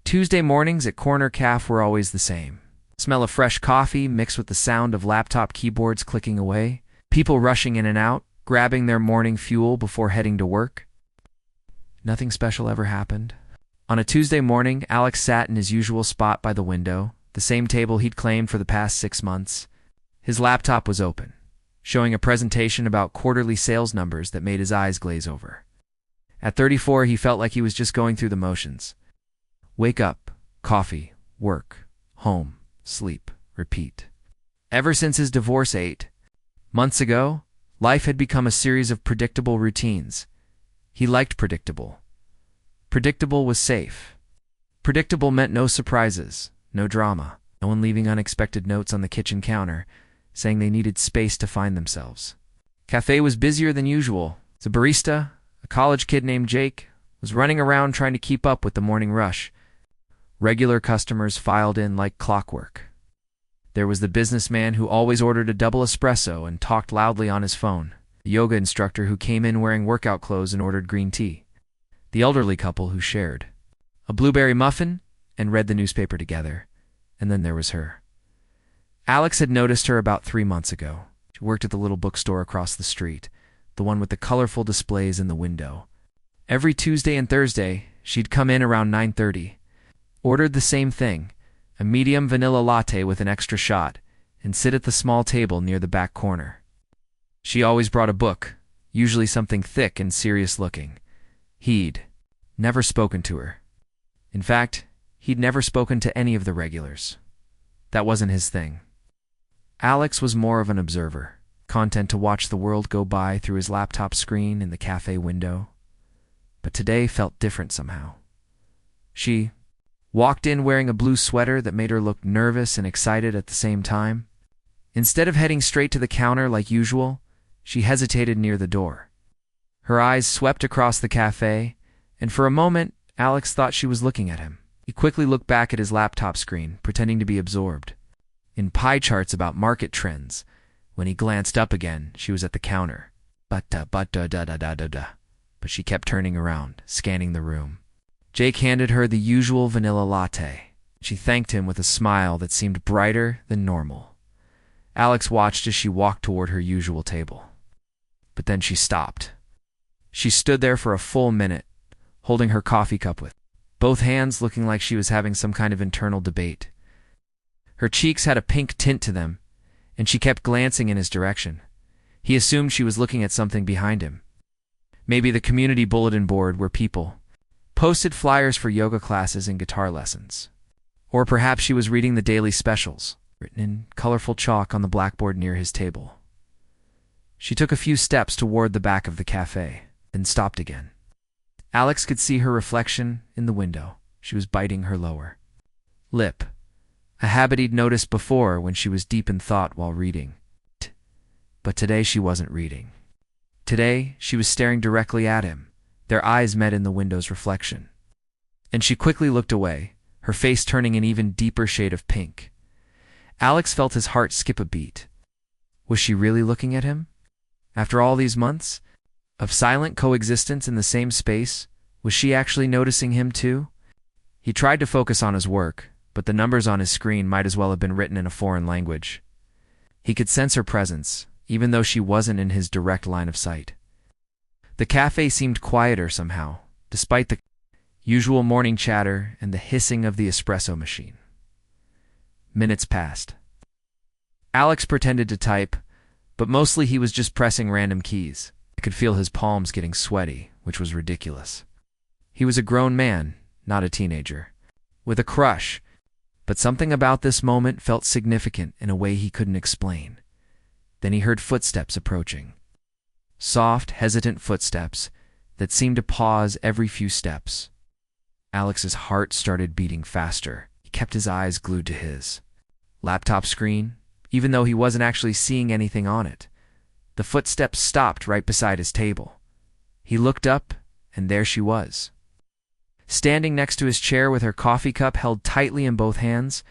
Tuesday mornings at Corner Caf were always the same. The smell of fresh coffee mixed with the sound of laptop keyboards clicking away, people rushing in and out, grabbing their morning fuel before heading to work. Nothing special ever happened. On a Tuesday morning, Alex sat in his usual spot by the window, the same table he'd claimed for the past 6 months. His laptop was open, showing a presentation about quarterly sales numbers that made his eyes glaze over. At 34, he felt like he was just going through the motions. Wake up, coffee, work, home, sleep, repeat. Ever since his divorce 8 months ago, life had become a series of predictable routines. He liked predictable. Predictable was safe. Predictable meant no surprises, no drama, no one leaving unexpected notes on the kitchen counter, saying they needed space to find themselves. Cafe was busier than usual. The barista, a college kid named Jake, was running around trying to keep up with the morning rush. Regular customers filed in like clockwork. There was the businessman who always ordered a double espresso and talked loudly on his phone, the yoga instructor who came in wearing workout clothes and ordered green tea, the elderly couple who shared a blueberry muffin and read the newspaper together, and then there was her. Alex had noticed her about 3 months ago. She worked at the little bookstore across the street, the one with the colorful displays in the window. Every Tuesday and Thursday, she'd come in around 9:30, ordered the same thing, a medium vanilla latte with an extra shot, and sit at the small table near the back corner. She always brought a book, usually something thick and serious-looking. He'd never spoken to her. In fact, he'd never spoken to any of the regulars. That wasn't his thing. Alex was more of an observer, content to watch the world go by through his laptop screen in the cafe window. But today felt different somehow. She walked in wearing a blue sweater that made her look nervous and excited at the same time. Instead of heading straight to the counter like usual, she hesitated near the door. Her eyes swept across the cafe, and for a moment, Alex thought she was looking at him. He quickly looked back at his laptop screen, pretending to be absorbed in pie charts about market trends. When he glanced up again, she was at the counter. But she kept turning around, scanning the room. Jake handed her the usual vanilla latte. She thanked him with a smile that seemed brighter than normal. Alex watched as she walked toward her usual table. But then she stopped. She stood there for a full minute, holding her coffee cup with both hands, looking like she was having some kind of internal debate. Her cheeks had a pink tint to them, and she kept glancing in his direction. He assumed she was looking at something behind him. Maybe the community bulletin board where people posted flyers for yoga classes and guitar lessons. Or perhaps she was reading the daily specials, written in colorful chalk on the blackboard near his table. She took a few steps toward the back of the cafe, then stopped again. Alex could see her reflection in the window. She was biting her lower lip, a habit he'd noticed before when she was deep in thought while reading. But today she wasn't reading. Today she was staring directly at him. Their eyes met in the window's reflection. And she quickly looked away, her face turning an even deeper shade of pink. Alex felt his heart skip a beat. Was she really looking at him? After all these months of silent coexistence in the same space, was she actually noticing him too? He tried to focus on his work, but the numbers on his screen might as well have been written in a foreign language. He could sense her presence, even though she wasn't in his direct line of sight. The cafe seemed quieter somehow, despite the usual morning chatter and the hissing of the espresso machine. Minutes passed. Alex pretended to type, but mostly he was just pressing random keys. I could feel his palms getting sweaty, which was ridiculous. He was a grown man, not a teenager, with a crush, but something about this moment felt significant in a way he couldn't explain. Then he heard footsteps approaching. Soft, hesitant footsteps that seemed to pause every few steps. Alex's heart started beating faster. He kept his eyes glued to his laptop screen, even though he wasn't actually seeing anything on it. The footsteps stopped right beside his table. He looked up, and there she was, standing next to his chair with her coffee cup held tightly in both hands.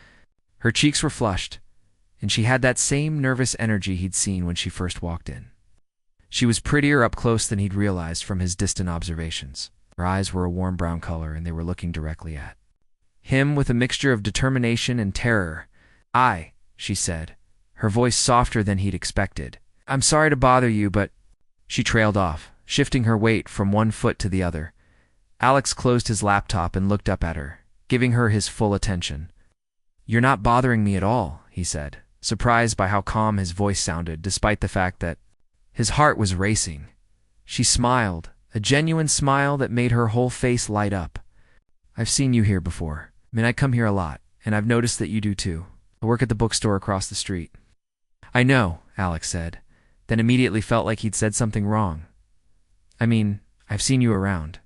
Her cheeks were flushed, and she had that same nervous energy he'd seen when she first walked in. She was prettier up close than he'd realized from his distant observations. Her eyes were a warm brown color, and they were looking directly at him with a mixture of determination and terror. She said, her voice softer than he'd expected. I'm sorry to bother you, but... She trailed off, shifting her weight from one foot to the other. Alex closed his laptop and looked up at her, giving her his full attention. You're not bothering me at all, he said, surprised by how calm his voice sounded, despite the fact that his heart was racing. She smiled, a genuine smile that made her whole face light up. I've seen you here before. I come here a lot, and I've noticed that you do too. I work at the bookstore across the street. I know, Alex said, then immediately felt like he'd said something wrong. I've seen you around.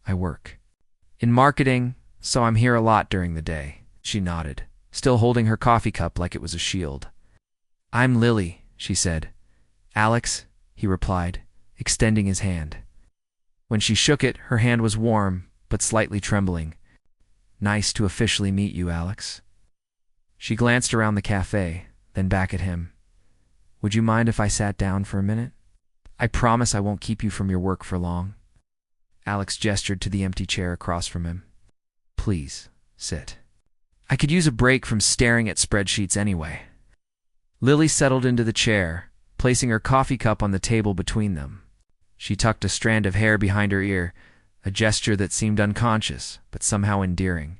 I work in marketing, so I'm here a lot during the day. She nodded, still holding her coffee cup like it was a shield. I'm Lily, she said. Alex, he replied, extending his hand. When she shook it, her hand was warm, but slightly trembling. Nice to officially meet you, Alex. She glanced around the cafe, then back at him. Would you mind if I sat down for a minute? I promise I won't keep you from your work for long. Alex gestured to the empty chair across from him. Please, sit. I could use a break from staring at spreadsheets anyway. Lily settled into the chair, placing her coffee cup on the table between them. She tucked a strand of hair behind her ear, a gesture that seemed unconscious, but somehow endearing.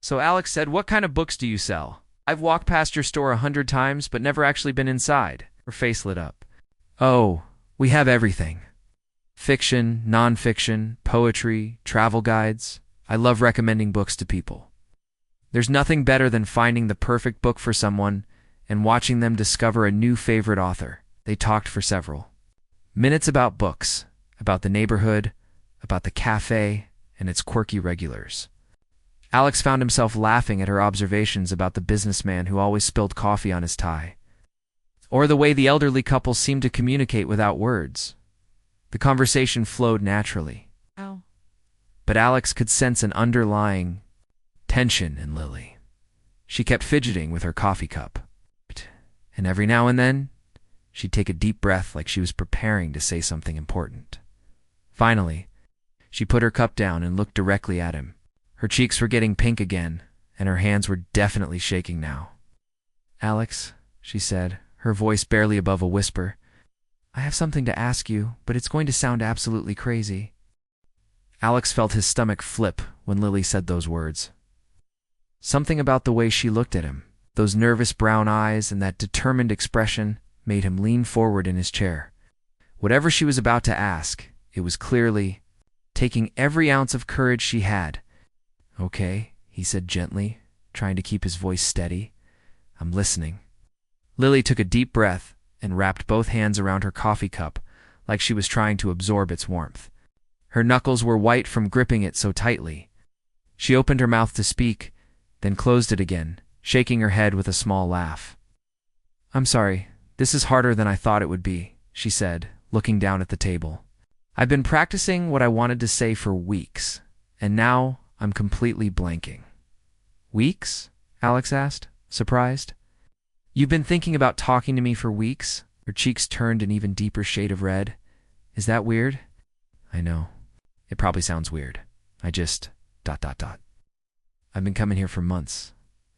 So Alex said, what kind of books do you sell? I've walked past your store 100 times, but never actually been inside. Her face lit up. Oh, we have everything. Fiction, non-fiction, poetry, travel guides. I love recommending books to people. There's nothing better than finding the perfect book for someone and watching them discover a new favorite author. They talked for several minutes about books, about the neighborhood, about the cafe, and its quirky regulars. Alex found himself laughing at her observations about the businessman who always spilled coffee on his tie, or the way the elderly couple seemed to communicate without words. The conversation flowed naturally. Ow. But Alex could sense an underlying tension in Lily. She kept fidgeting with her coffee cup, and every now and then, she'd take a deep breath like she was preparing to say something important. Finally, she put her cup down and looked directly at him. Her cheeks were getting pink again, and her hands were definitely shaking now. Alex, she said, her voice barely above a whisper, I have something to ask you, but it's going to sound absolutely crazy. Alex felt his stomach flip when Lily said those words. Something about the way she looked at him, those nervous brown eyes and that determined expression, made him lean forward in his chair. Whatever she was about to ask, it was clearly taking every ounce of courage she had. Okay, he said gently, trying to keep his voice steady. I'm listening. Lily took a deep breath and wrapped both hands around her coffee cup like she was trying to absorb its warmth. Her knuckles were white from gripping it so tightly. She opened her mouth to speak, then closed it again, shaking her head with a small laugh. I'm sorry, this is harder than I thought it would be, she said, looking down at the table. I've been practicing what I wanted to say for weeks, and now I'm completely blanking. Weeks? Alex asked, surprised. You've been thinking about talking to me for weeks? Her cheeks turned an even deeper shade of red. Is that weird? I know. It probably sounds weird. I just... ... I've been coming here for months,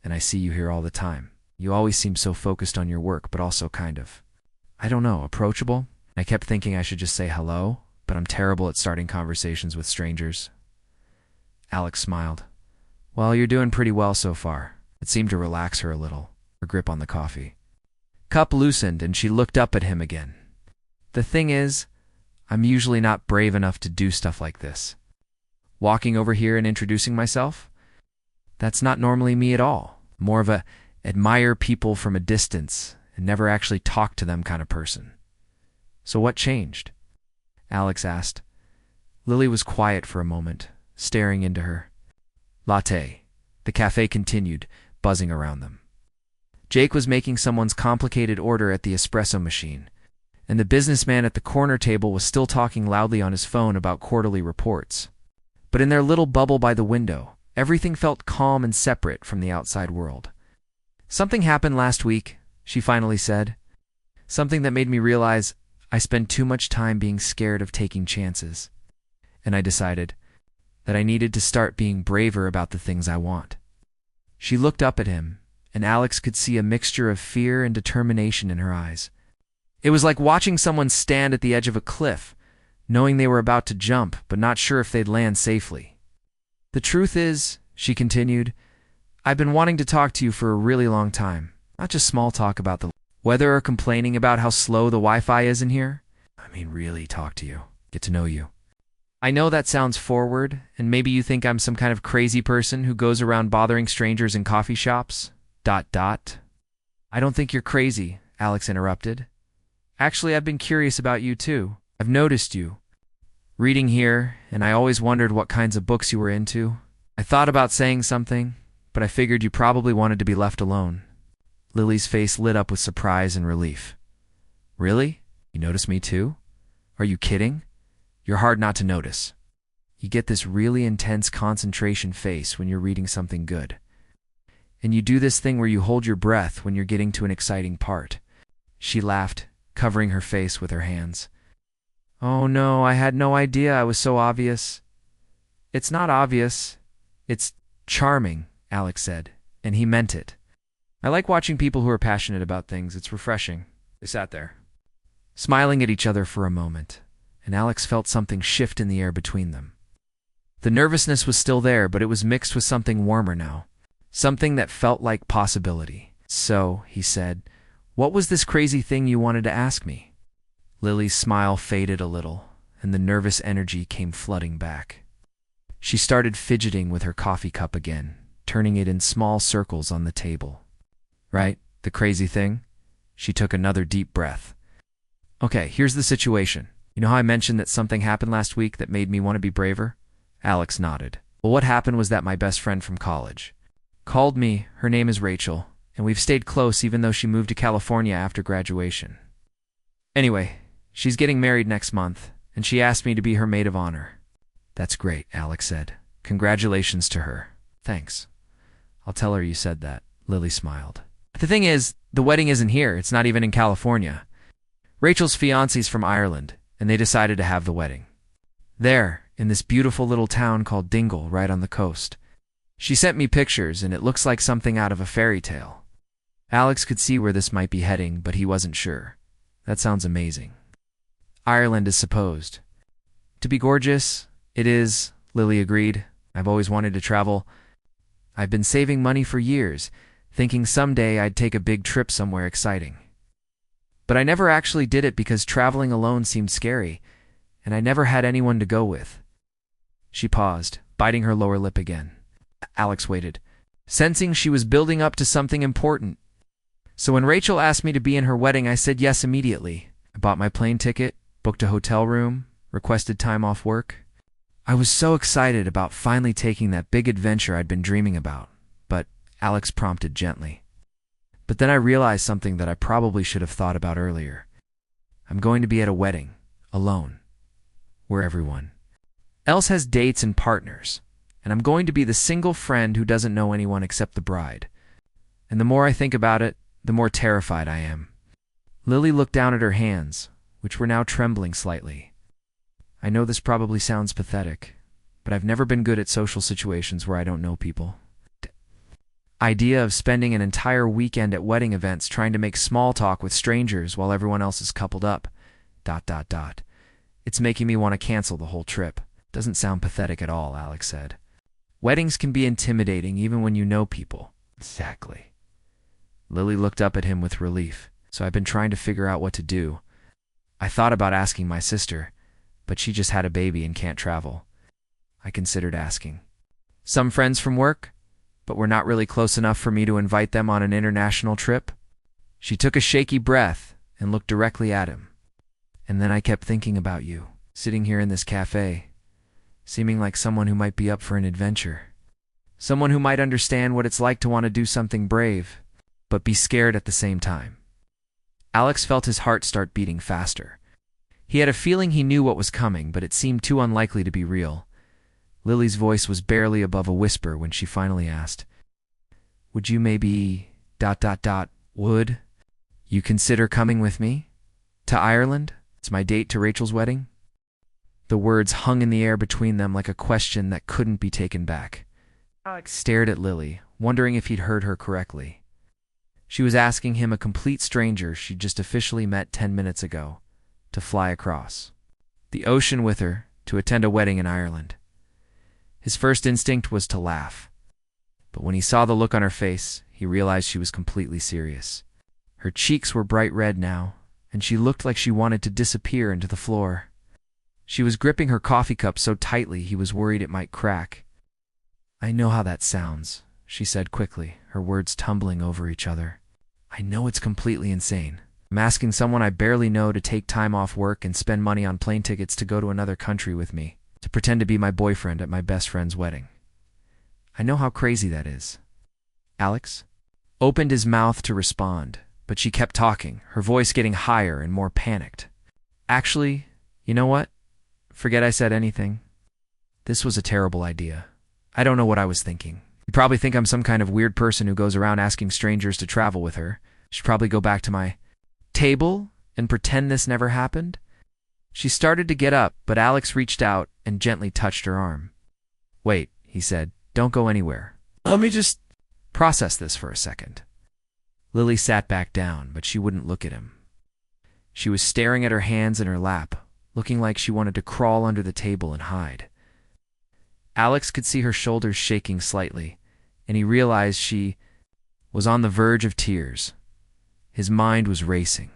and I see you here all the time. You always seem so focused on your work, but also kind of, I don't know, approachable. I kept thinking I should just say hello, but I'm terrible at starting conversations with strangers. Alex smiled. Well, you're doing pretty well so far. It seemed to relax her a little, her grip on the coffee. Cup loosened, and she looked up at him again. The thing is, I'm usually not brave enough to do stuff like this. Walking over here and introducing myself? That's not normally me at all. More of a admire people from a distance and never actually talk to them kind of person. So what changed? Alex asked. Lily was quiet for a moment, staring into her. Latte. The cafe continued, buzzing around them. Jake was making someone's complicated order at the espresso machine, and the businessman at the corner table was still talking loudly on his phone about quarterly reports. But in their little bubble by the window, everything felt calm and separate from the outside world. Something happened last week, she finally said. Something that made me realize I spend too much time being scared of taking chances. And I decided, that I needed to start being braver about the things I want. She looked up at him, and Alex could see a mixture of fear and determination in her eyes. It was like watching someone stand at the edge of a cliff, knowing they were about to jump, but not sure if they'd land safely. "The truth is," she continued, "I've been wanting to talk to you for a really long time. Not just small talk about the weather or complaining about how slow the Wi-Fi is in here. I mean, really talk to you, get to know you. I know that sounds forward, and maybe you think I'm some kind of crazy person who goes around bothering strangers in coffee shops. ... I don't think you're crazy," Alex interrupted. "Actually, I've been curious about you too. I've noticed you reading here, and I always wondered what kinds of books you were into. I thought about saying something, but I figured you probably wanted to be left alone." Lily's face lit up with surprise and relief. "Really? You noticed me too? Are you kidding? You're hard not to notice. You get this really intense concentration face when you're reading something good. And you do this thing where you hold your breath when you're getting to an exciting part." She laughed, covering her face with her hands. "Oh no, I had no idea I was so obvious." "It's not obvious. It's charming," Alex said, and he meant it. "I like watching people who are passionate about things. It's refreshing." They sat there, smiling at each other for a moment, and Alex felt something shift in the air between them. The nervousness was still there, but it was mixed with something warmer now, something that felt like possibility. "So," he said, "what was this crazy thing you wanted to ask me?" Lily's smile faded a little, and the nervous energy came flooding back. She started fidgeting with her coffee cup again, turning it in small circles on the table. "Right, the crazy thing?" She took another deep breath. "Okay, here's the situation. You know how I mentioned that something happened last week that made me want to be braver?" Alex nodded. "Well, what happened was that my best friend from college called me. Her name is Rachel, and we've stayed close even though she moved to California after graduation. Anyway, she's getting married next month, and she asked me to be her maid of honor." "That's great," Alex said. "Congratulations to her." "Thanks. I'll tell her you said that." Lily smiled. "The thing is, the wedding isn't here. It's not even in California. Rachel's fiancé's from Ireland, and they decided to have the wedding there, in this beautiful little town called Dingle, right on the coast. She sent me pictures, and it looks like something out of a fairy tale." Alex could see where this might be heading, but he wasn't sure. "That sounds amazing." "Ireland is supposed to be gorgeous." "It is," Lily agreed. "I've always wanted to travel. I've been saving money for years, thinking someday I'd take a big trip somewhere exciting. But I never actually did it because traveling alone seemed scary, and I never had anyone to go with." She paused, biting her lower lip again. Alex waited, sensing she was building up to something important. "So when Rachel asked me to be in her wedding, I said yes immediately. I bought my plane ticket, booked a hotel room, requested time off work. I was so excited about finally taking that big adventure I'd been dreaming about." But Alex prompted gently. "But then I realized something that I probably should have thought about earlier. I'm going to be at a wedding, alone, where everyone else has dates and partners, and I'm going to be the single friend who doesn't know anyone except the bride. And the more I think about it, the more terrified I am." Lily looked down at her hands, which were now trembling slightly. "I know this probably sounds pathetic, but I've never been good at social situations where I don't know people. Idea of spending an entire weekend at wedding events trying to make small talk with strangers while everyone else is coupled up. ... It's making me want to cancel the whole trip." "Doesn't sound pathetic at all," Alex said. "Weddings can be intimidating even when you know people." "Exactly." Lily looked up at him with relief. "So I've been trying to figure out what to do. I thought about asking my sister, but she just had a baby and can't travel. I considered asking some friends from work, but we're not really close enough for me to invite them on an international trip." She took a shaky breath and looked directly at him. "And then I kept thinking about you, sitting here in this cafe, seeming like someone who might be up for an adventure. Someone who might understand what it's like to want to do something brave, but be scared at the same time." Alex felt his heart start beating faster. He had a feeling he knew what was coming, but it seemed too unlikely to be real. Lily's voice was barely above a whisper when she finally asked, "Would you maybe ... would you consider coming with me to Ireland? It's my date to Rachel's wedding." The words hung in the air between them like a question that couldn't be taken back. Alex stared at Lily, wondering if he'd heard her correctly. She was asking him, a complete stranger she'd just officially met 10 minutes ago, to fly across the ocean with her to attend a wedding in Ireland. His first instinct was to laugh, but when he saw the look on her face, he realized she was completely serious. Her cheeks were bright red now, and she looked like she wanted to disappear into the floor. She was gripping her coffee cup so tightly he was worried it might crack. "I know how that sounds," she said quickly, her words tumbling over each other. "I know it's completely insane. I'm asking someone I barely know to take time off work and spend money on plane tickets to go to another country with me, to pretend to be my boyfriend at my best friend's wedding. I know how crazy that is." Alex opened his mouth to respond, but she kept talking, her voice getting higher and more panicked. "Actually, you know what? Forget I said anything. This was a terrible idea. I don't know what I was thinking. You probably think I'm some kind of weird person who goes around asking strangers to travel with her. Should probably go back to my table and pretend this never happened." She started to get up, but Alex reached out and gently touched her arm. "Wait," he said, "don't go anywhere. Let me just process this for a second." Lily sat back down, but she wouldn't look at him. She was staring at her hands in her lap, looking like she wanted to crawl under the table and hide. Alex could see her shoulders shaking slightly, and he realized she was on the verge of tears. His mind was racing.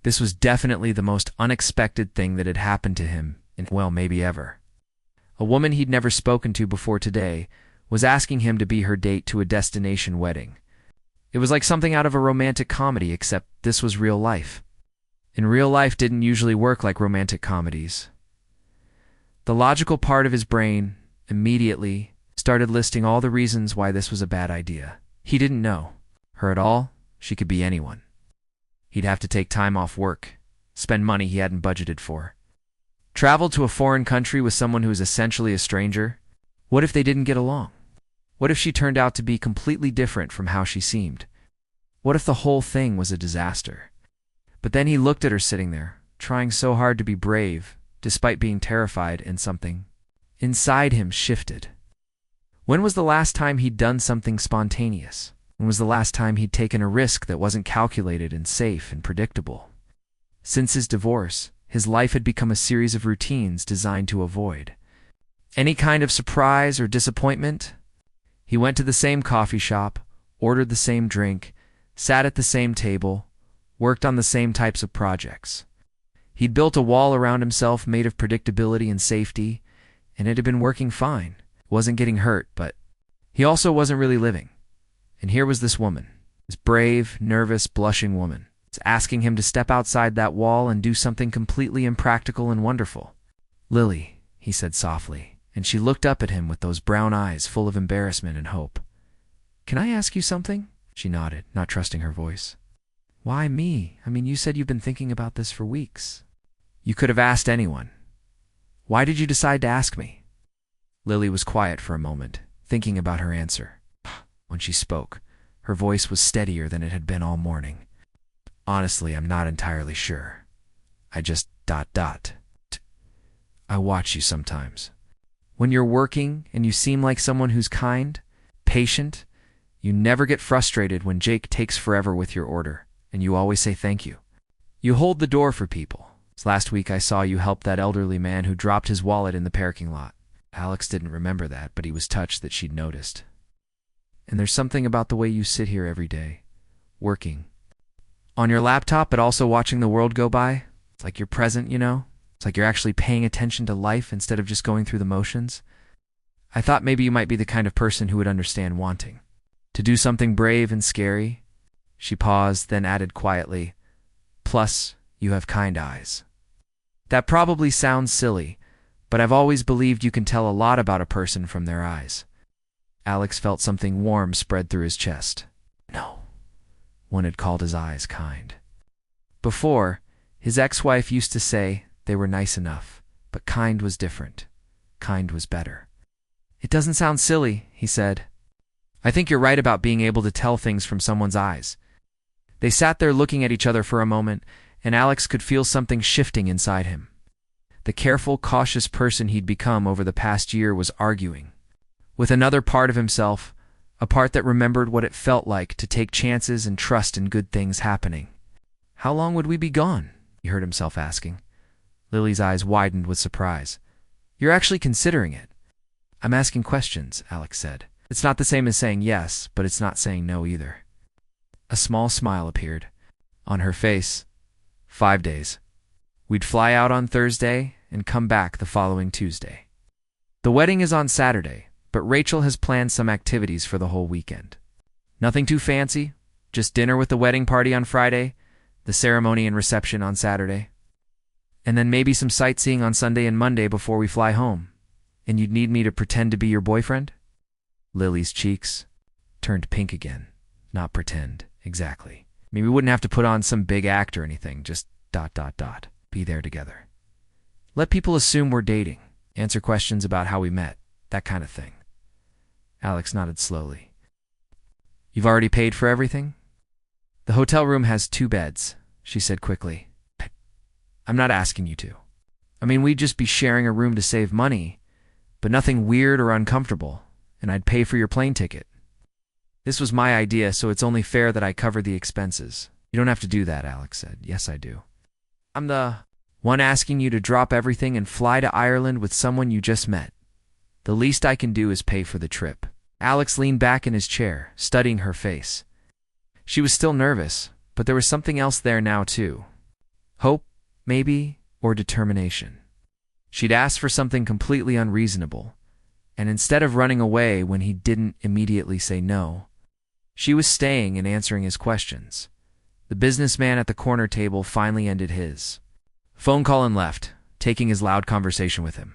This was definitely the most unexpected thing that had happened to him in, well, maybe ever. A woman he'd never spoken to before today was asking him to be her date to a destination wedding. It was like something out of a romantic comedy, except this was real life. And real life didn't usually work like romantic comedies. The logical part of his brain immediately started listing all the reasons why this was a bad idea. He didn't know her at all. She could be anyone. He'd have to take time off work, spend money he hadn't budgeted for, travel to a foreign country with someone who is essentially a stranger. What if they didn't get along? What if she turned out to be completely different from how she seemed? What if the whole thing was a disaster? But then he looked at her sitting there, trying so hard to be brave, despite being terrified, and something inside him shifted. When was the last time he'd done something spontaneous? When was the last time he'd taken a risk that wasn't calculated and safe and predictable? Since his divorce, his life had become a series of routines designed to avoid any kind of surprise or disappointment. He went to the same coffee shop, ordered the same drink, sat at the same table, worked on the same types of projects. He'd built a wall around himself made of predictability and safety, and it had been working fine. Wasn't getting hurt, but he also wasn't really living. And here was this woman, this brave, nervous, blushing woman, asking him to step outside that wall and do something completely impractical and wonderful. "Lily," he said softly, and she looked up at him with those brown eyes full of embarrassment and hope. "Can I ask you something?" She nodded, not trusting her voice. "Why me? I mean, you said you've been thinking about this for weeks." "You could have asked anyone. Why did you decide to ask me?" Lily was quiet for a moment, thinking about her answer. When she spoke, her voice was steadier than it had been all morning. "Honestly, I'm not entirely sure. I just ... I watch you sometimes. When you're working and you seem like someone who's kind, patient, you never get frustrated when Jake takes forever with your order, and you always say thank you. You hold the door for people. Last week I saw you help that elderly man who dropped his wallet in the parking lot." Alex didn't remember that, but he was touched that she'd noticed. "And there's something about the way you sit here every day, working on your laptop, but also watching the world go by. It's like you're present, you know? It's like you're actually paying attention to life instead of just going through the motions. I thought maybe you might be the kind of person who would understand wanting to do something brave and scary." She paused, then added quietly, "Plus, you have kind eyes." That probably sounds silly, but I've always believed you can tell a lot about a person from their eyes. Alex felt something warm spread through his chest. No one had called his eyes kind. Before, his ex-wife used to say they were nice enough, but kind was different. Kind was better. "It doesn't sound silly," he said. "I think you're right about being able to tell things from someone's eyes." They sat there looking at each other for a moment, and Alex could feel something shifting inside him. The careful, cautious person he'd become over the past year was arguing with another part of himself, a part that remembered what it felt like to take chances and trust in good things happening. "How long would we be gone?" he heard himself asking. Lily's eyes widened with surprise. "You're actually considering it?" "I'm asking questions," Alex said. "It's not the same as saying yes, but it's not saying no either." A small smile appeared on her face. 5 days. We'd fly out on Thursday and come back the following Tuesday. The wedding is on Saturday, but Rachel has planned some activities for the whole weekend. Nothing too fancy, just dinner with the wedding party on Friday, the ceremony and reception on Saturday, and then maybe some sightseeing on Sunday and Monday before we fly home. And you'd need me to pretend to be your boyfriend? Lily's cheeks turned pink again. Not pretend, exactly. I mean, we wouldn't have to put on some big act or anything, just ... be there together. Let people assume we're dating, answer questions about how we met, that kind of thing. Alex nodded slowly. You've already paid for everything? The hotel room has 2 beds, she said quickly. I'm not asking you to. I mean, we'd just be sharing a room to save money, but nothing weird or uncomfortable, and I'd pay for your plane ticket. This was my idea, so it's only fair that I cover the expenses. You don't have to do that, Alex said. Yes, I do. I'm the one asking you to drop everything and fly to Ireland with someone you just met. The least I can do is pay for the trip. Alex leaned back in his chair, studying her face. She was still nervous, but there was something else there now too. Hope, maybe, or determination. She'd asked for something completely unreasonable, and instead of running away when he didn't immediately say no, she was staying and answering his questions. The businessman at the corner table finally ended his phone call and left, taking his loud conversation with him.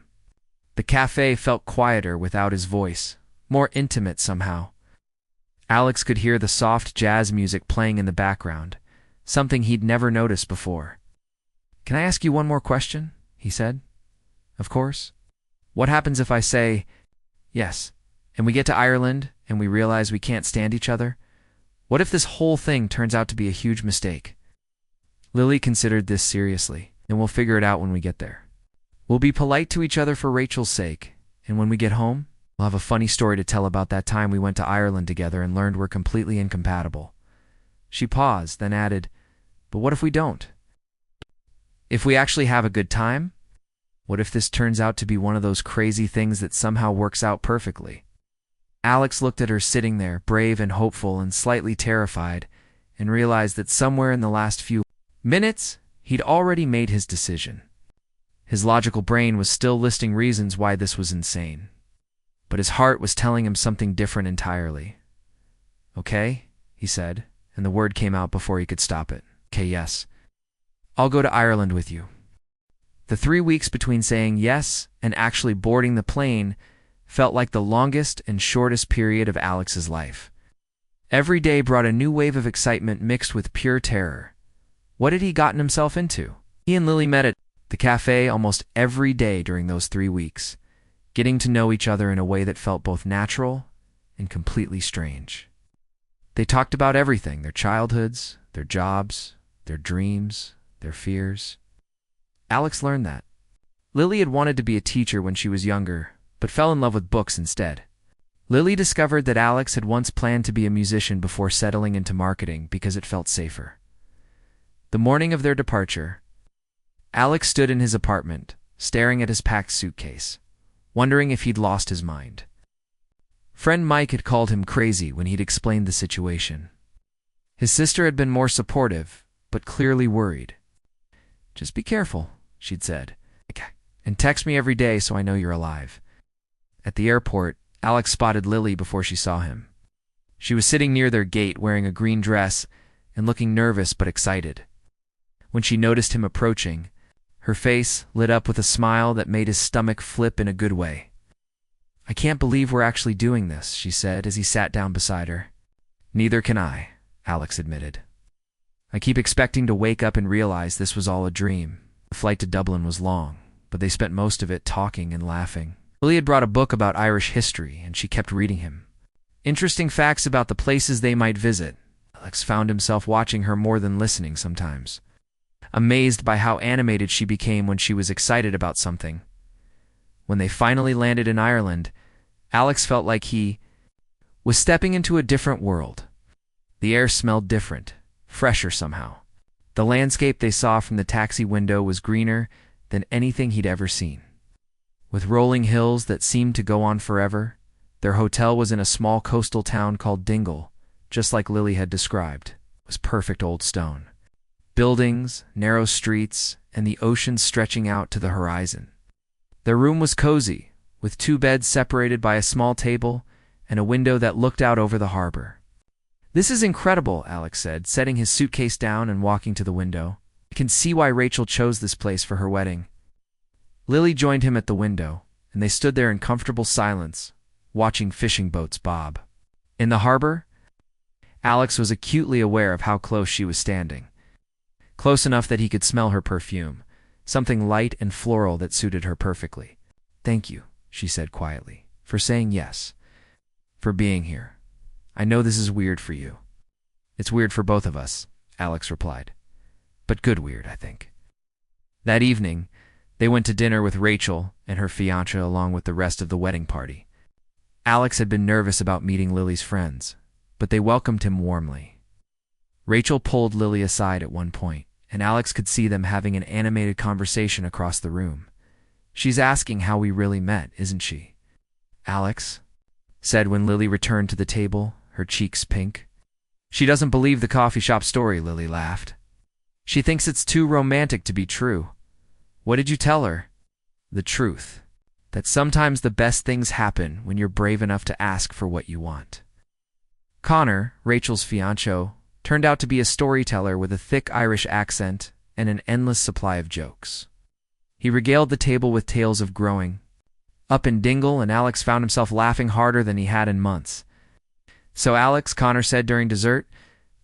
The cafe felt quieter without his voice, more intimate somehow. Alex could hear the soft jazz music playing in the background, something he'd never noticed before. Can I ask you one more question? He said. Of course. What happens if I say yes, and we get to Ireland and we realize we can't stand each other? What if this whole thing turns out to be a huge mistake? Lily considered this seriously, and we'll figure it out when we get there. We'll be polite to each other for Rachel's sake, and when we get home, we'll have a funny story to tell about that time we went to Ireland together and learned we're completely incompatible. She paused, then added, but what if we don't? If we actually have a good time? What if this turns out to be one of those crazy things that somehow works out perfectly? Alex looked at her sitting there, brave and hopeful and slightly terrified, and realized that somewhere in the last few minutes, he'd already made his decision. His logical brain was still listing reasons why this was insane, but his heart was telling him something different entirely. Okay, he said, and the word came out before he could stop it. Okay, yes. I'll go to Ireland with you. The 3 weeks between saying yes and actually boarding the plane felt like the longest and shortest period of Alex's life. Every day brought a new wave of excitement mixed with pure terror. What had he gotten himself into? He and Lily met at the cafe almost every day during those 3 weeks, getting to know each other in a way that felt both natural and completely strange. They talked about everything, their childhoods, their jobs, their dreams, their fears. Alex learned that. Lily had wanted to be a teacher when she was younger, but fell in love with books instead. Lily discovered that Alex had once planned to be a musician before settling into marketing because it felt safer. The morning of their departure, Alex stood in his apartment, staring at his packed suitcase, wondering if he'd lost his mind. Friend Mike had called him crazy when he'd explained the situation. His sister had been more supportive, but clearly worried. Just be careful, she'd said, and text me every day so I know you're alive. At the airport, Alex spotted Lily before she saw him. She was sitting near their gate wearing a green dress and looking nervous but excited. When she noticed him approaching, her face lit up with a smile that made his stomach flip in a good way. I can't believe we're actually doing this, she said as he sat down beside her. Neither can I, Alex admitted. I keep expecting to wake up and realize this was all a dream. The flight to Dublin was long, but they spent most of it talking and laughing. Lily had brought a book about Irish history, and she kept reading him. Interesting facts about the places they might visit. Alex found himself watching her more than listening sometimes. amazed by how animated she became when she was excited about something. When they finally landed in Ireland, Alex felt like he was stepping into a different world. The air smelled different, fresher somehow. The landscape they saw from the taxi window was greener than anything he'd ever seen. With rolling hills that seemed to go on forever, their hotel was in a small coastal town called Dingle, just like Lily had described. It was perfect old stone. Buildings, narrow streets, and the ocean stretching out to the horizon. Their room was cozy, with 2 beds separated by a small table and a window that looked out over the harbor. "This is incredible," Alex said, setting his suitcase down and walking to the window. "I can see why Rachel chose this place for her wedding." Lily joined him at the window, and they stood there in comfortable silence, watching fishing boats bob. In the harbor, Alex was acutely aware of how close she was standing. Close enough that he could smell her perfume, something light and floral that suited her perfectly. "Thank you," she said quietly, "for saying yes, for being here. I know this is weird for you." "It's weird for both of us," Alex replied. "But good weird, I think." That evening, they went to dinner with Rachel and her fiancé along with the rest of the wedding party. Alex had been nervous about meeting Lily's friends, but they welcomed him warmly. Rachel pulled Lily aside at one point, and Alex could see them having an animated conversation across the room. "She's asking how we really met, isn't she?" Alex said when Lily returned to the table, her cheeks pink. "She doesn't believe the coffee shop story," Lily laughed. "She thinks it's too romantic to be true." "What did you tell her?" "The truth. That sometimes the best things happen when you're brave enough to ask for what you want." Connor, Rachel's fiancé, turned out to be a storyteller with a thick Irish accent and an endless supply of jokes. He regaled the table with tales of growing up in Dingle, and Alex found himself laughing harder than he had in months. "So Alex," Connor said during dessert,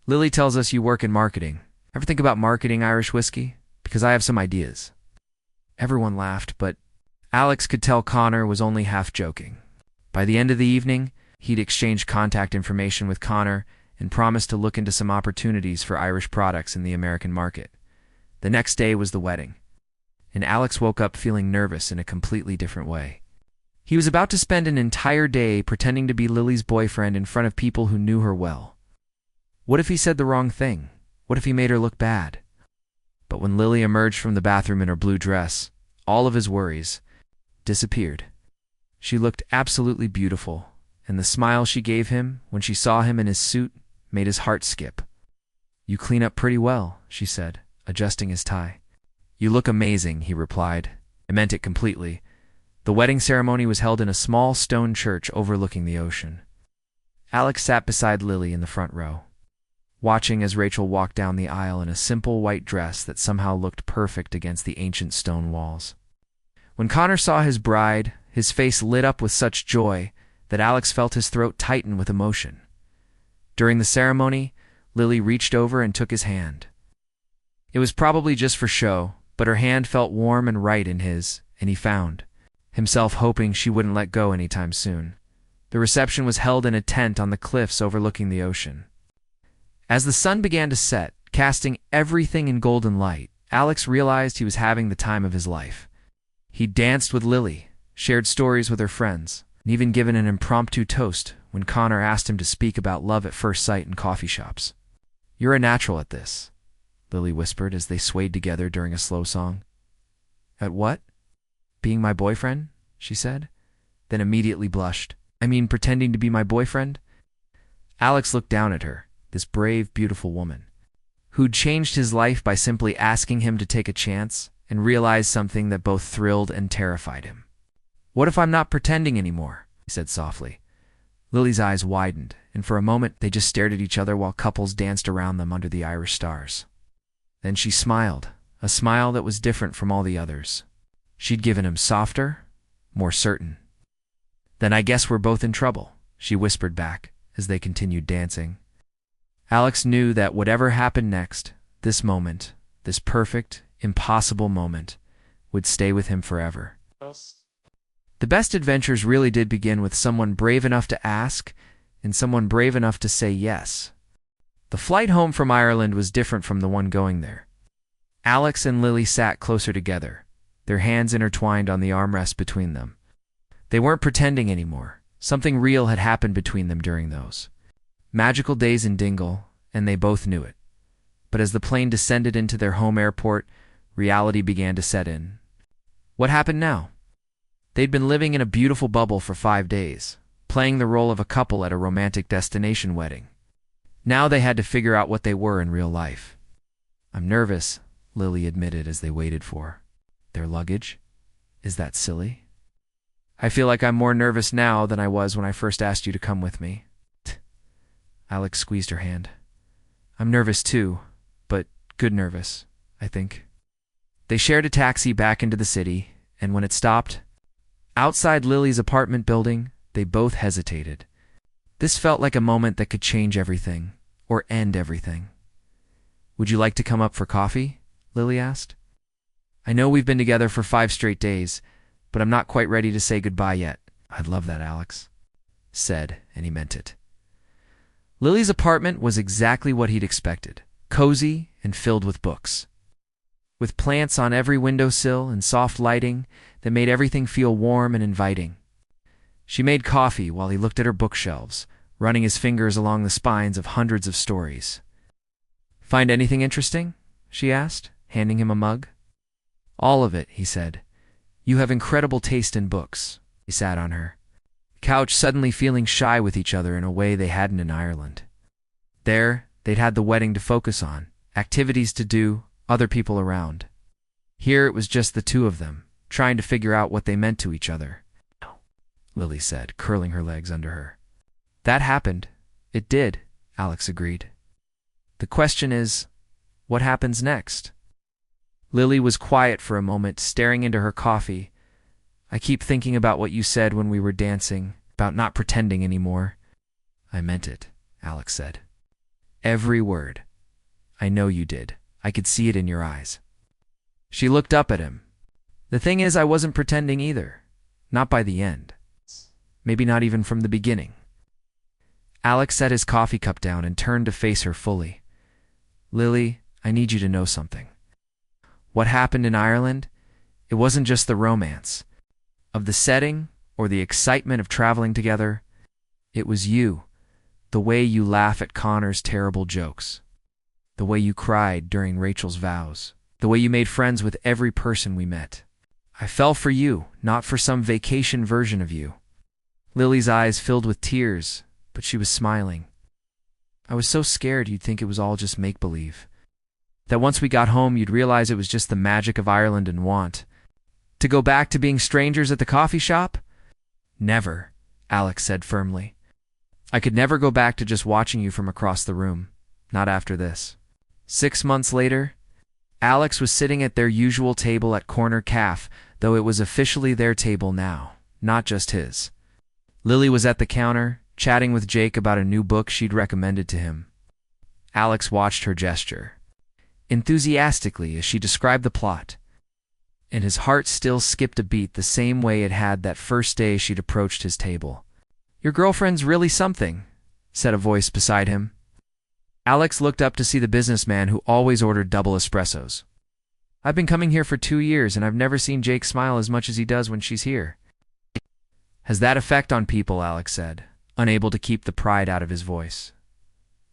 "Lily tells us you work in marketing. Ever think about marketing Irish whiskey? Because I have some ideas." Everyone laughed, but Alex could tell Connor was only half joking. By the end of the evening, he'd exchanged contact information with Connor and promised to look into some opportunities for Irish products in the American market. The next day was the wedding, and Alex woke up feeling nervous in a completely different way. He was about to spend an entire day pretending to be Lily's boyfriend in front of people who knew her well. What if he said the wrong thing? What if he made her look bad? But when Lily emerged from the bathroom in her blue dress, all of his worries disappeared. She looked absolutely beautiful, and the smile she gave him when she saw him in his suit made his heart skip. "You clean up pretty well," she said, adjusting his tie. "You look amazing," he replied. "I meant it completely." The wedding ceremony was held in a small stone church overlooking the ocean. Alex sat beside Lily in the front row, watching as Rachel walked down the aisle in a simple white dress that somehow looked perfect against the ancient stone walls. When Connor saw his bride, his face lit up with such joy that Alex felt his throat tighten with emotion. During the ceremony, Lily reached over and took his hand. It was probably just for show, but her hand felt warm and right in his, and he found himself hoping she wouldn't let go anytime soon. The reception was held in a tent on the cliffs overlooking the ocean. As the sun began to set, casting everything in golden light, Alex realized he was having the time of his life. He danced with Lily, shared stories with her friends, and even given an impromptu toast when Connor asked him to speak about love at first sight in coffee shops. "You're a natural at this," Lily whispered as they swayed together during a slow song. "At what?" "Being my boyfriend," she said, then immediately blushed. "I mean, pretending to be my boyfriend?" Alex looked down at her, this brave, beautiful woman, who'd changed his life by simply asking him to take a chance, and realized something that both thrilled and terrified him. "What if I'm not pretending anymore?" he said softly. Lily's eyes widened, and for a moment they just stared at each other while couples danced around them under the Irish stars. Then she smiled, a smile that was different from all the others. She'd given him softer, more certain. "Then I guess we're both in trouble," she whispered back as they continued dancing. Alex knew that whatever happened next, this moment, this perfect, impossible moment, would stay with him forever. The best adventures really did begin with someone brave enough to ask and someone brave enough to say yes. The flight home from Ireland was different from the one going there. Alex and Lily sat closer together, their hands intertwined on the armrest between them. They weren't pretending anymore. Something real had happened between them during those magical days in Dingle, and they both knew it. But as the plane descended into their home airport, reality began to set in. What happened now? They'd been living in a beautiful bubble for 5 days, playing the role of a couple at a romantic destination wedding. Now they had to figure out what they were in real life. "I'm nervous," Lily admitted as they waited for their luggage. "Is that silly?" "I feel like I'm more nervous now than I was when I first asked you to come with me." Alex squeezed her hand. "I'm nervous too, but good nervous, I think." They shared a taxi back into the city, and when it stopped outside Lily's apartment building, they both hesitated. This felt like a moment that could change everything, or end everything. "Would you like to come up for coffee?" Lily asked. "I know we've been together for 5 straight days, but I'm not quite ready to say goodbye yet." "I'd love that," Alex said, and he meant it. Lily's apartment was exactly what he'd expected, cozy and filled with books. With plants on every windowsill and soft lighting that made everything feel warm and inviting. She made coffee while he looked at her bookshelves, running his fingers along the spines of hundreds of stories. "Find anything interesting?" she asked, handing him a mug. "All of it," he said. "You have incredible taste in books." He sat on her couch, suddenly feeling shy with each other in a way they hadn't in Ireland. There, they'd had the wedding to focus on, activities to do, other people around. Here it was just the two of them, trying to figure out what they meant to each other. Lily said, curling her legs under her. "That happened. It did," Alex agreed. "The question is, what happens next?" Lily was quiet for a moment, staring into her coffee. "I keep thinking about what you said when we were dancing, about not pretending anymore." "I meant it," Alex said. "Every word. I know you did. I could see it in your eyes." She looked up at him. "The thing is, I wasn't pretending either. Not by the end. Maybe not even from the beginning." Alex set his coffee cup down and turned to face her fully. "Lily, I need you to know something. What happened in Ireland, it wasn't just the romance of the setting or the excitement of traveling together. It was you, the way you laugh at Connor's terrible jokes, the way you cried during Rachel's vows, the way you made friends with every person we met. I fell for you, not for some vacation version of you." Lily's eyes filled with tears, but she was smiling. "I was so scared you'd think it was all just make-believe. That once we got home, you'd realize it was just the magic of Ireland and want. To go back to being strangers at the coffee shop? Never," Alex said firmly. "I could never go back to just watching you from across the room. Not after this." 6 months later, Alex was sitting at their usual table at Corner Caf, though it was officially their table now, not just his. Lily was at the counter, chatting with Jake about a new book she'd recommended to him. Alex watched her gesture enthusiastically as she described the plot, and his heart still skipped a beat the same way it had that first day she'd approached his table. "Your girlfriend's really something," said a voice beside him. Alex looked up to see the businessman who always ordered double espressos. "I've been coming here for 2 years, and I've never seen Jake smile as much as he does when she's here." "Has that effect on people?" Alex said, unable to keep the pride out of his voice.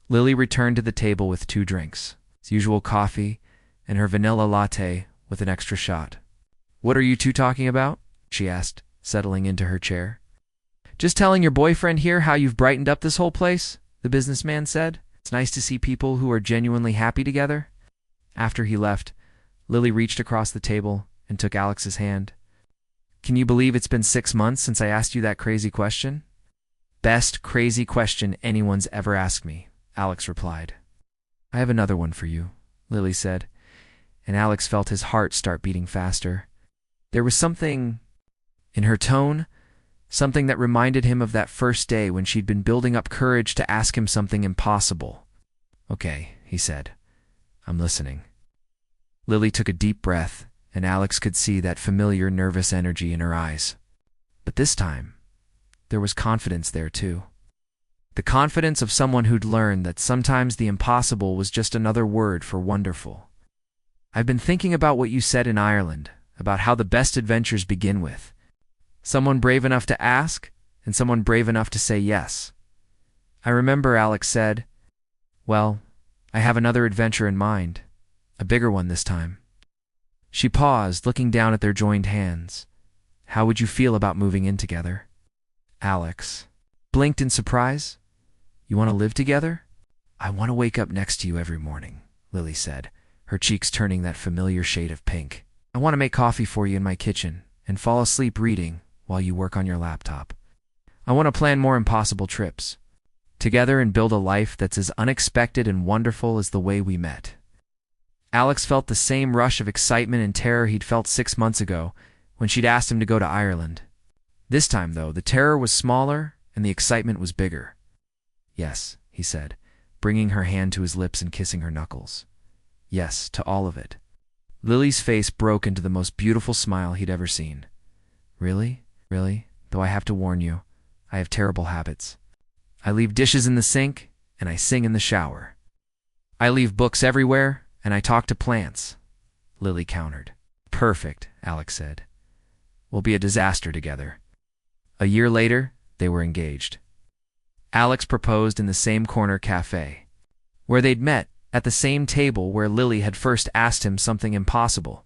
Lily returned to the table with 2 drinks, his usual coffee and her vanilla latte with an extra shot. "What are you two talking about?" she asked, settling into her chair. "Just telling your boyfriend here how you've brightened up this whole place," the businessman said. "It's nice to see people who are genuinely happy together." After he left, Lily reached across the table and took Alex's hand. "Can you believe it's been 6 months since I asked you that crazy question?" "Best crazy question anyone's ever asked me," Alex replied. "I have another one for you," Lily said, and Alex felt his heart start beating faster. There was something in her tone, something that reminded him of that first day when she'd been building up courage to ask him something impossible. "Okay," he said. "I'm listening." Lily took a deep breath, and Alex could see that familiar nervous energy in her eyes. But this time, there was confidence there too. The confidence of someone who'd learned that sometimes the impossible was just another word for wonderful. I've been thinking about what you said in Ireland, about how the best adventures begin with someone brave enough to ask and someone brave enough to say yes. I remember Alex said, "Well, I have another adventure in mind, a bigger one this time." She paused, looking down at their joined hands. "How would you feel about moving in together?" Alex blinked in surprise. "You want to live together?" "I want to wake up next to you every morning," Lily said, her cheeks turning that familiar shade of pink. "I want to make coffee for you in my kitchen and fall asleep reading while you work on your laptop. I want to plan more impossible trips together and build a life that's as unexpected and wonderful as the way we met." Alex felt the same rush of excitement and terror he'd felt 6 months ago when she'd asked him to go to Ireland. This time, though, the terror was smaller and the excitement was bigger. "Yes," he said, bringing her hand to his lips and kissing her knuckles. "Yes, to all of it." Lily's face broke into the most beautiful smile he'd ever seen. "Really? Really? Though I have to warn you, I have terrible habits. I leave dishes in the sink, and I sing in the shower. I leave books everywhere, and I talk to plants," Lily countered. "Perfect," Alex said. "We'll be a disaster together." A year later, they were engaged. Alex proposed in the same corner cafe, where they'd met, at the same table where Lily had first asked him something impossible.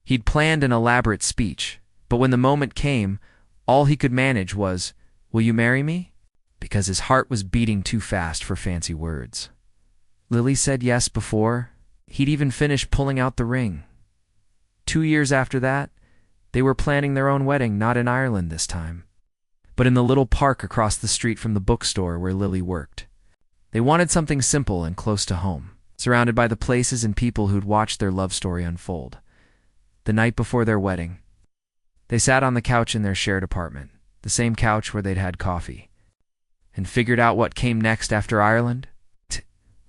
He'd planned an elaborate speech, but when the moment came, all he could manage was, "Will you marry me?" because his heart was beating too fast for fancy words. Lily said yes before he'd even finished pulling out the ring. 2 years after that, they were planning their own wedding, not in Ireland this time, but in the little park across the street from the bookstore where Lily worked. They wanted something simple and close to home, surrounded by the places and people who'd watched their love story unfold. The night before their wedding, they sat on the couch in their shared apartment, the same couch where they'd had coffee, and figured out what came next after Ireland.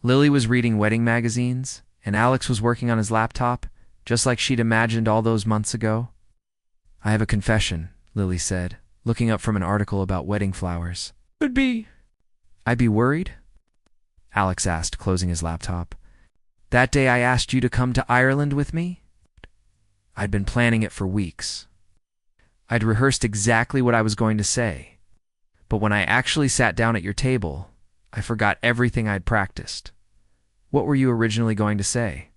Lily was reading wedding magazines, and Alex was working on his laptop, just like she'd imagined all those months ago. "I have a confession," Lily said, looking up from an article about wedding flowers. "I'd be worried?" Alex asked, closing his laptop. "That day I asked you to come to Ireland with me? I'd been planning it for weeks. I'd rehearsed exactly what I was going to say. But when I actually sat down at your table, I forgot everything I'd practiced. What were you originally going to say?"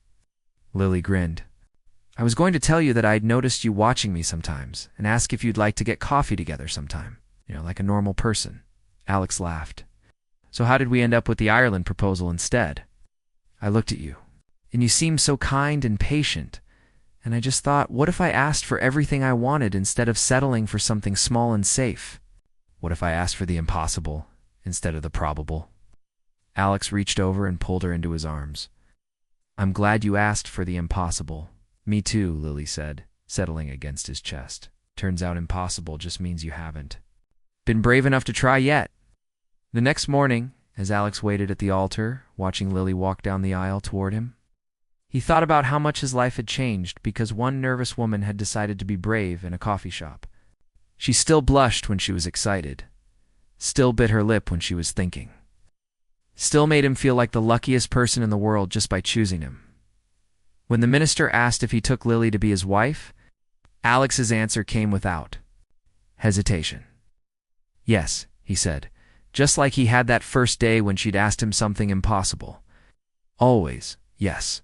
Lily grinned. "I was going to tell you that I'd noticed you watching me sometimes and ask if you'd like to get coffee together sometime, like a normal person." Alex laughed. "So how did we end up with the Ireland proposal instead?" "I looked at you, and you seemed so kind and patient, and I just thought, what if I asked for everything I wanted instead of settling for something small and safe? What if I asked for the impossible instead of the probable?" Alex reached over and pulled her into his arms. "I'm glad you asked for the impossible." "Me too," Lily said, settling against his chest. "Turns out impossible just means you haven't been brave enough to try yet." The next morning, as Alex waited at the altar, watching Lily walk down the aisle toward him, he thought about how much his life had changed because one nervous woman had decided to be brave in a coffee shop. She still blushed when she was excited, still bit her lip when she was thinking, still made him feel like the luckiest person in the world just by choosing him. When the minister asked if he took Lily to be his wife, Alex's answer came without hesitation. "Yes," he said, just like he had that first day when she'd asked him something impossible. "Always, yes."